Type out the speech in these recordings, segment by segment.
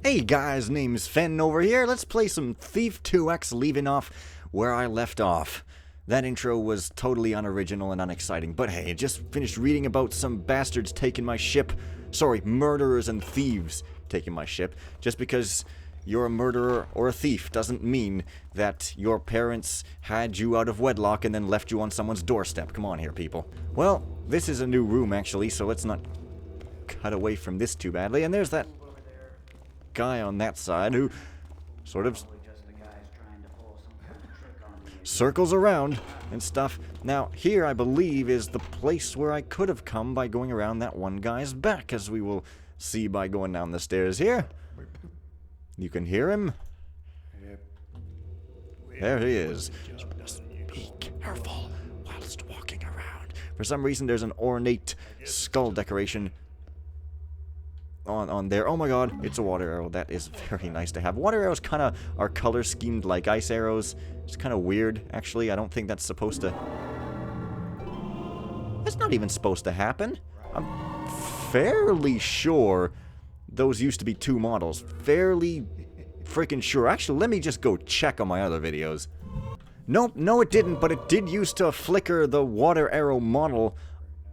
Hey guys, name's Fen over here. Let's play some Thief 2X, leaving off where I left off. That intro was totally unoriginal and unexciting, but hey, I just finished reading about some bastards taking my ship. Sorry, murderers and thieves taking my ship. Just because you're a murderer or a thief doesn't mean that your parents had you out of wedlock and then left you on someone's doorstep. Come on here, people. Well, this is a new room actually, so let's not cut away from this too badly. And there's that guy on that side who sort of circles around and stuff. Now, here I believe is the place where I could have come by going around that one guy's back, as we will see by going down the stairs here. You can hear him. There he is. Just be careful whilst walking around. For some reason, there's an ornate skull decoration on there. Oh my god, it's a water arrow. That is very nice to have. Water arrows kind of are color schemed like ice arrows. It's kind of weird, actually. I don't think that's supposed to... That's not even supposed to happen. I'm fairly sure those used to be two models. Fairly freaking sure. Actually, let me just go check on my other videos. Nope, no it didn't, but it did used to flicker the water arrow model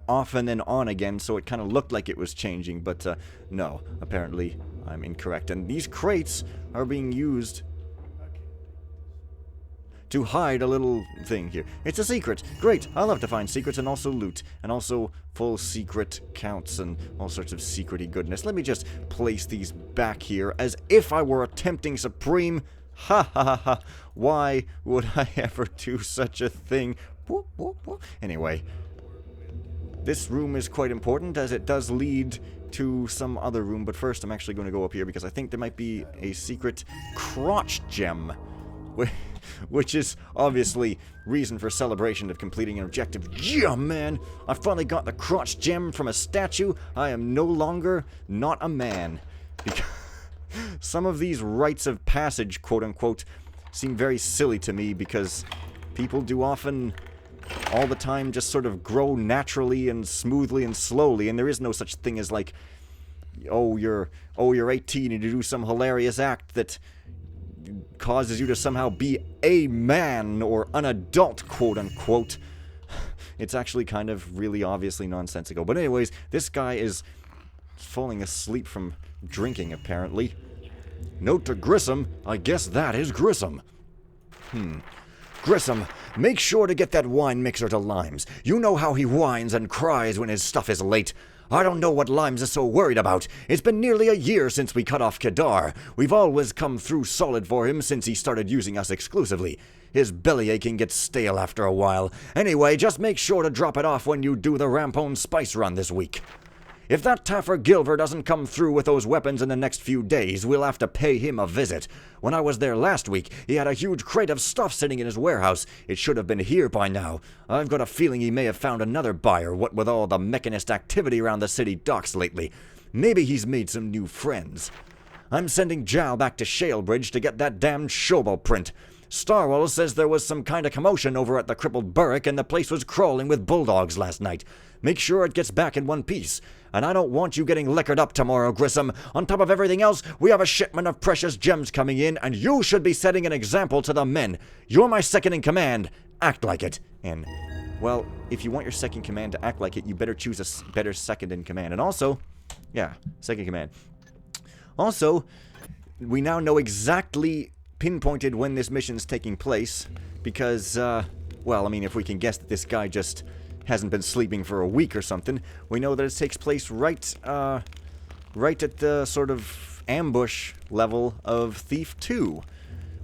off and then on again, so it kind of looked like it was changing, but no, apparently I'm incorrect. And these crates are being used to hide a little thing here. It's a secret. Great. I love to find secrets and also loot, and also full secret counts and all sorts of secrety goodness. Let me just place these back here as if I were attempting Supreme. Ha ha ha ha. Why would I ever do such a thing? Anyway, this room is quite important as it does lead to some other room, but first I'm actually going to go up here because I think there might be a secret crotch gem, which is obviously reason for celebration of completing an objective. Yeah, man! I finally got the crotch gem from a statue. I am no longer not a man. Because some of these rites of passage, quote-unquote, seem very silly to me because people do often all the time just sort of grow naturally and smoothly and slowly, and there is no such thing as like, oh you're 18 and you do some hilarious act that causes you to somehow be a man or an adult, quote unquote. It's actually kind of really obviously nonsensical. But anyways, this guy is falling asleep from drinking apparently. Note to Grissom, I guess that is Grissom. Grissom, make sure to get that wine mixer to Limes. You know how he whines and cries when his stuff is late. I don't know what Limes is so worried about. It's been nearly a year since we cut off Kedar. We've always come through solid for him since he started using us exclusively. His belly aching gets stale after a while. Anyway, just make sure to drop it off when you do the Rampone Spice run this week. If that Taffer Gilver doesn't come through with those weapons in the next few days, we'll have to pay him a visit. When I was there last week, he had a huge crate of stuff sitting in his warehouse. It should have been here by now. I've got a feeling he may have found another buyer, what with all the mechanist activity around the city docks lately. Maybe he's made some new friends. I'm sending Jal back to Shalebridge to get that damned Shobel print. Starwell says there was some kind of commotion over at the crippled Burrick and the place was crawling with bulldogs last night. Make sure it gets back in one piece. And I don't want you getting liquored up tomorrow, Grissom. On top of everything else, we have a shipment of precious gems coming in, and you should be setting an example to the men. You're my second in command. Act like it. And, well, if you want your second command to act like it, you better choose a better second in command. And also, yeah, second command. Also, we now know exactly pinpointed when this mission's taking place, because, well, I mean, if we can guess that this guy just hasn't been sleeping for a week or something, we know that it takes place right at the sort of ambush level of Thief 2,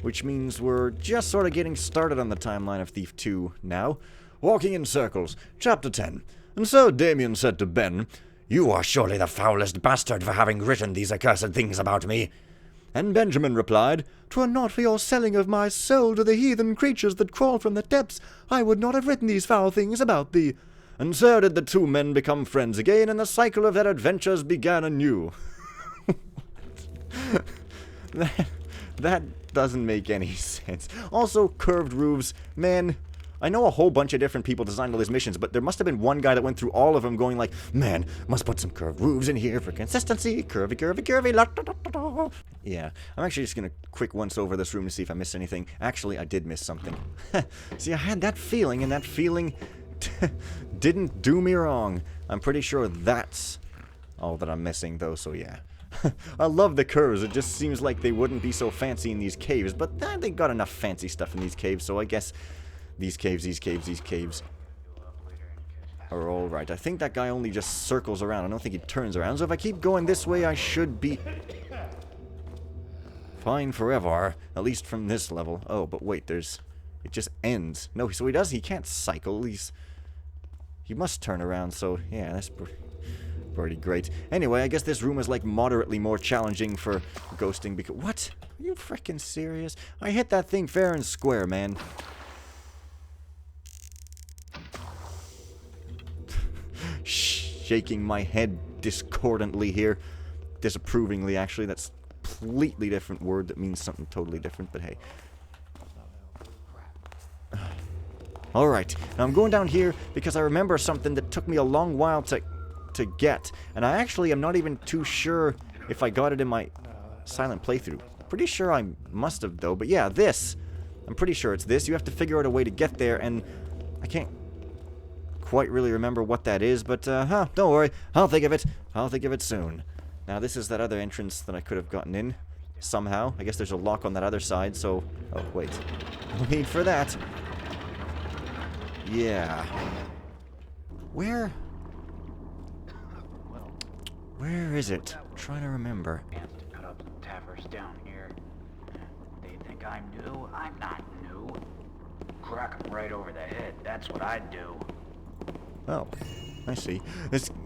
which means we're just sort of getting started on the timeline of Thief 2 now. Walking in Circles, Chapter 10. And so Damien said to Ben, "You are surely the foulest bastard for having written these accursed things about me." And Benjamin replied, "'Twere not for your selling of my soul to the heathen creatures that crawl from the depths, I would not have written these foul things about thee." And so did the two men become friends again, and the cycle of their adventures began anew. That doesn't make any sense. Also, curved roofs. Man, I know a whole bunch of different people designed all these missions, but there must have been one guy that went through all of them going like, man, must put some curved roofs in here for consistency. Curvy, curvy, curvy. La, da, da, da, da. Yeah, I'm actually just going to quick once over this room to see if I missed anything. Actually, I did miss something. See, I had that feeling, and that feeling didn't do me wrong. I'm pretty sure that's all that I'm missing, though, so yeah. I love the curves. It just seems like they wouldn't be so fancy in these caves, but they got enough fancy stuff in these caves, so I guess these caves are alright. I think that guy only just circles around. I don't think he turns around, so if I keep going this way, I should be fine forever, at least from this level. Oh, but wait, it just ends. No, so he can't cycle. He must turn around, so yeah, that's pretty great. Anyway, I guess this room is like moderately more challenging for ghosting because... What? Are you freaking serious? I hit that thing fair and square, man. Shaking my head discordantly here. Disapprovingly, actually. That's a completely different word that means something totally different, but hey. Alright, now I'm going down here because I remember something that took me a long while to get, and I actually am not even too sure if I got it in my silent playthrough. Pretty sure I must have, though, but yeah, this. I'm pretty sure it's this. You have to figure out a way to get there, and I can't quite really remember what that is, but, don't worry. I'll think of it. I'll think of it soon. Now, this is that other entrance that I could have gotten in somehow. I guess there's a lock on that other side, so... Oh, wait. No need for that. Yeah. Where is it? I'm trying to remember. To cut up some tappers down here. They think I'm new. I'm not new. Crack them right over the head. That's what I'd do. Oh, I see.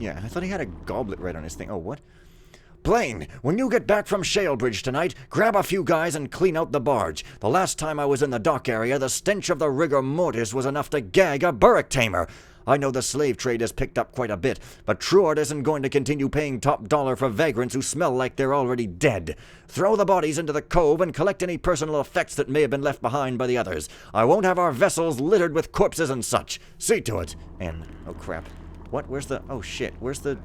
Yeah, I thought he had a goblet right on his thing. Oh, what? Blaine, when you get back from Shalebridge tonight, grab a few guys and clean out the barge. The last time I was in the dock area, the stench of the rigor mortis was enough to gag a burrick tamer. I know the slave trade has picked up quite a bit, but Truart isn't going to continue paying top dollar for vagrants who smell like they're already dead. Throw the bodies into the cove and collect any personal effects that may have been left behind by the others. I won't have our vessels littered with corpses and such. See to it. And, oh crap. What? Where's the... Oh shit. Where's the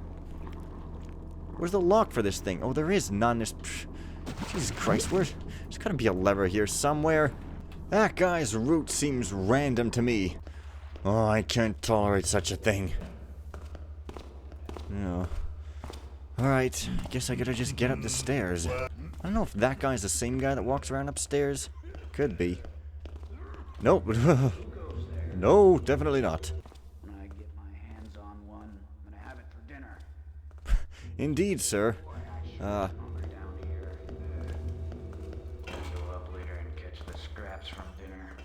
lock for this thing? Oh, there is none. Jesus Christ, there's gotta be a lever here somewhere. That guy's route seems random to me. Oh, I can't tolerate such a thing. No. Alright, I guess I gotta just get up the stairs. I don't know if that guy's the same guy that walks around upstairs. Could be. Nope. No, definitely not. When I get my hands on one, I'm gonna have it for dinner. Indeed, sir. Down here. Go up later and catch the scraps from dinner.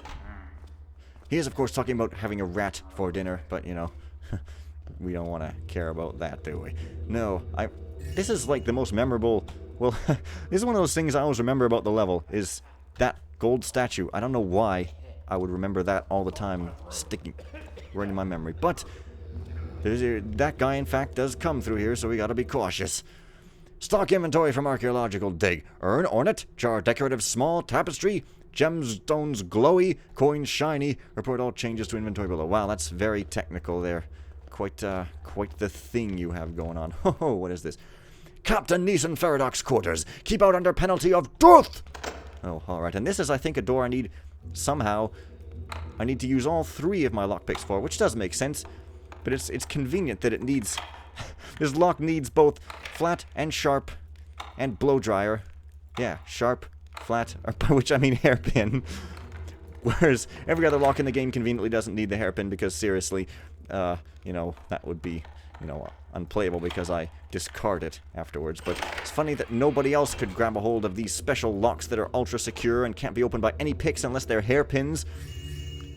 He is, of course, talking about having a rat for dinner, but, you know, we don't want to care about that, do we? No, this is, like, the most memorable... Well, this is one of those things I always remember about the level, is that gold statue. I don't know why I would remember that all the time, sticking right in my memory. But that guy, in fact, does come through here, so we gotta be cautious. Stock inventory from archaeological dig. Urn, ornate, jar decorative small, tapestry, gemstones glowy, coins shiny. Report all changes to inventory below. Wow, that's very technical there. Quite the thing you have going on. Oh, what is this? Captain Neeson Feredoc's quarters. Keep out under penalty of death! Oh, alright. And this is, I think, a door I need to use all 3 of my lockpicks for, which does make sense. But it's convenient that it needs... This lock needs both flat and sharp and blow dryer. Yeah, sharp, flat, or by which I mean hairpin. Whereas every other lock in the game conveniently doesn't need the hairpin because seriously, you know, that would be, you know, unplayable because I discard it afterwards. But it's funny that nobody else could grab a hold of these special locks that are ultra secure and can't be opened by any picks unless they're hairpins.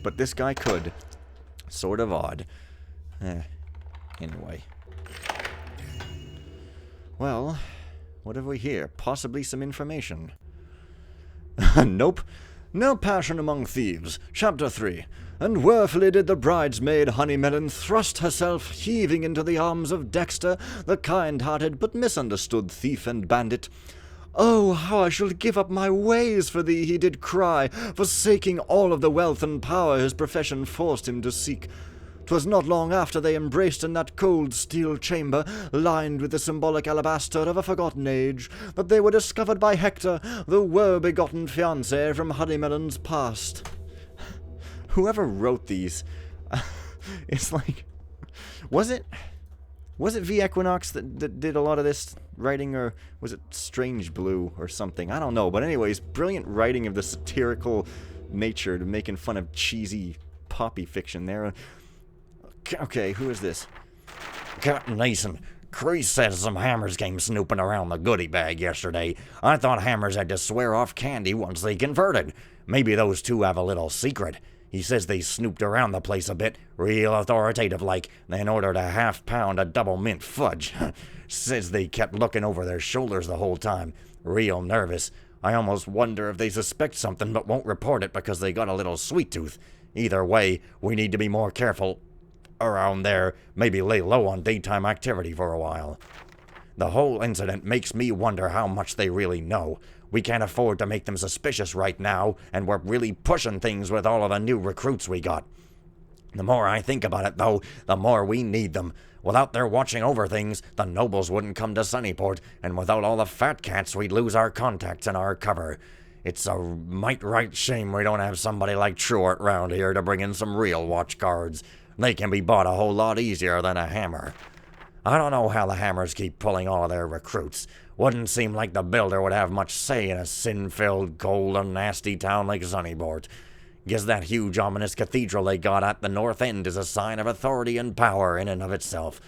But this guy could. Sort of odd. Anyway. Well, what have we here? Possibly some information. Nope. No passion among thieves. Chapter 3. And worthily did the bridesmaid Honeymelon thrust herself heaving into the arms of Dexter, the kind-hearted but misunderstood thief and bandit. Oh, how I shall give up my ways for thee, he did cry, forsaking all of the wealth and power his profession forced him to seek. 'Twas not long after they embraced in that cold steel chamber, lined with the symbolic alabaster of a forgotten age, that they were discovered by Hector, the woe-begotten fiancé from Honeymelon's past. Whoever wrote these, it's like, was it V Equinox that did a lot of this writing, or was it Strange Blue or something? I don't know, but anyways, brilliant writing of the satirical nature to making fun of cheesy poppy fiction there. Okay, who is this? Captain Nason, Chris says some hammers came snooping around the goodie bag yesterday. I thought hammers had to swear off candy once they converted. Maybe those two have a little secret. He says they snooped around the place a bit, real authoritative like, then ordered a half-pound of double mint fudge. Says they kept looking over their shoulders the whole time, real nervous. I almost wonder if they suspect something but won't report it because they got a little sweet tooth. Either way, we need to be more careful around there, maybe lay low on daytime activity for a while. The whole incident makes me wonder how much they really know. We can't afford to make them suspicious right now, and we're really pushing things with all of the new recruits we got. The more I think about it, though, the more we need them. Without their watching over things, the nobles wouldn't come to Sunnyport, and without all the fat cats, we'd lose our contacts and our cover. It's a might right shame we don't have somebody like Truart round here to bring in some real watch guards. They can be bought a whole lot easier than a hammer. I don't know how the hammers keep pulling all of their recruits. Wouldn't seem like the builder would have much say in a sin-filled, cold, and nasty town like Sunnyport. Guess that huge, ominous cathedral they got at the north end is a sign of authority and power in and of itself.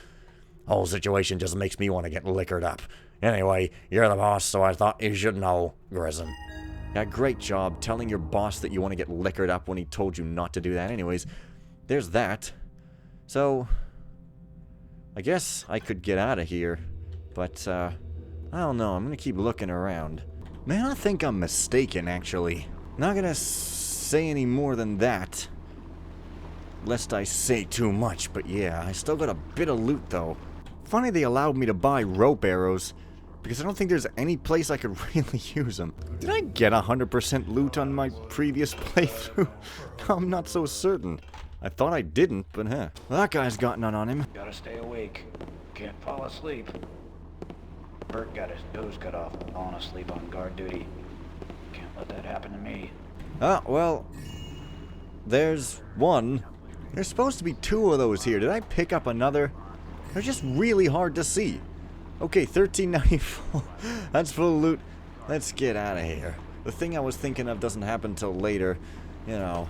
Whole situation just makes me want to get liquored up. Anyway, you're the boss, so I thought you should know, Grissom. Yeah, great job telling your boss that you want to get liquored up when he told you not to do that. Anyways, there's that. So, I guess I could get out of here, but, I don't know, I'm gonna keep looking around. Man, I think I'm mistaken, actually. Not gonna say any more than that, lest I say too much, but yeah, I still got a bit of loot, though. Funny they allowed me to buy rope arrows, because I don't think there's any place I could really use them. Did I get 100% loot on my previous playthrough? I'm not so certain. I thought I didn't, but well, that guy's got none on him. Gotta stay awake. Can't fall asleep. Bert got his nose cut off falling asleep on guard duty. Can't let that happen to me. Ah, well, there's one. There's supposed to be two of those here. Did I pick up another? They're just really hard to see. Okay, 1394. That's full loot. Let's get out of here. The thing I was thinking of doesn't happen till later. You know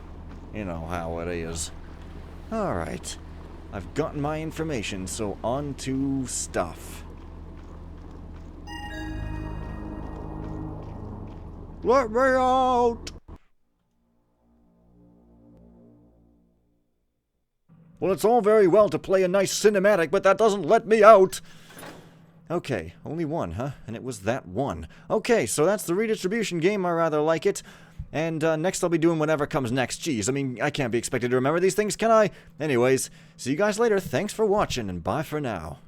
how it is. Alright. I've gotten my information, so on to stuff. Let me out! Well, it's all very well to play a nice cinematic, but that doesn't let me out! Okay, only one, huh? And it was that one. Okay, so that's the Redistribution game. I rather like it. And next I'll be doing whatever comes next. Jeez, I mean, I can't be expected to remember these things, can I? Anyways, see you guys later. Thanks for watching, and bye for now.